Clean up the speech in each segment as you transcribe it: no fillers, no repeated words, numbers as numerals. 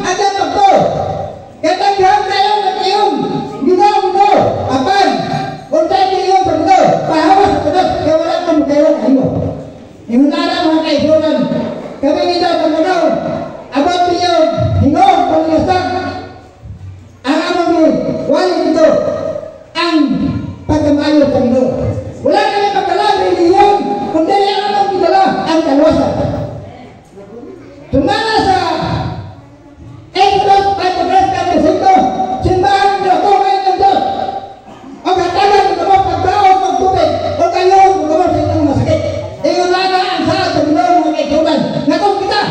ada pagto. Kataghan kayo nagkayong ginaw apan unsay kayong pagto pahawas sa Dios kay wala kang kayo kayo. Inunara mga kaibigan, kami nito pagkanaw abot niyo hingog panglasak ang among wali dito ang pagkamayo sa Ginoo. Wala kami pagdala reliyon kundi ang among gidala ang kaluwasan. Tumana sa Exodus 5:5, simbahan ng tubig ng Diyos. O katagan ng mga pagkaon ng tubig o kayo magkaroon sa inyong masakit. Iyon na ang sa Ginoo mga kaibigan. Nga kung kita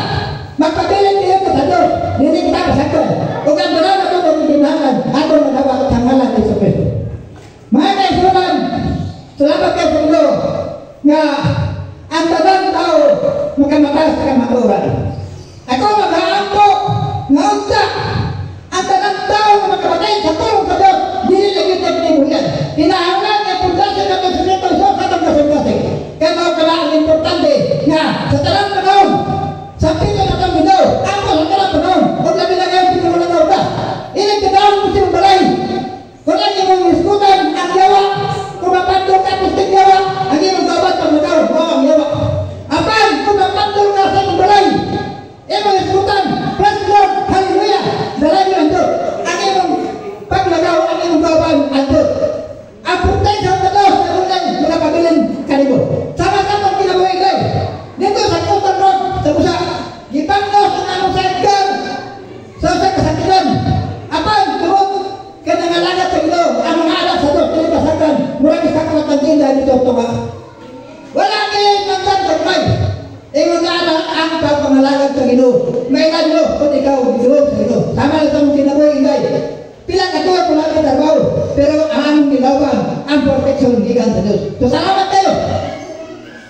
magpabilin niyo sa Diyos, hindi kita masakit. O kandala na ito ng binahan ato nagawa at hangalan ng Iso Cristo. Mga kaibigan, salamat kayo sa Ginoo nga ang tanang tao magkamatas sa kamaturan. Ako mag-aampo nga unsa ang tanang tao nga magkamatay sa tulong sa Diyos dili lagi sa kinibuyan. Hinahanglan nga pundasyon ng Kristo sa katang kasing-kasing. Kaya mga pala ang importante nga sa tanang panahon sa pito na itong Ginoo ako sa tanang panahon huwag labi na kayo pinamulanaw ka. Ilang tinawag mo silang balay. Kung ang iyong iskutan ang yawa, kung mapandol ka pisting yawa, ang iyong gabat pag nagaw mo ang yawa. Apan, kung mapandol ka sa iyong balay, iyong iskutan, praise Lord, hallelujah, dalay mo ang Diyos. Ang iyong paglagaw, ang iyong gawan ang Diyos. Ang puntay sa Diyos, na unang nakapabilin kanimo. Sama-sama ang kinabuhay kayo. Dito sa Kutan Road, sa Busa, gipangnos ang anong sa Edgar, sa kasakitan. Apan, kumot, kanangalagat sa Ginoo, ang mga anak sa Diyos, tinitasakan, mula sa kamatandin dahil ito tuwa. Wala kayo nandang sa kamay. Ingon na ang pagpangalagat sa Ginoo. May kanyo, kung ikaw, Ginoo sa Ginoo. Sama na sa mong kinabuhi, inday. Pila ka tuwa, wala ka trabaho. Pero ang aming nilawan, ang protection gigan sa Diyos. So, salamat kayo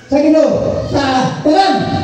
sa Ginoo, sa talan.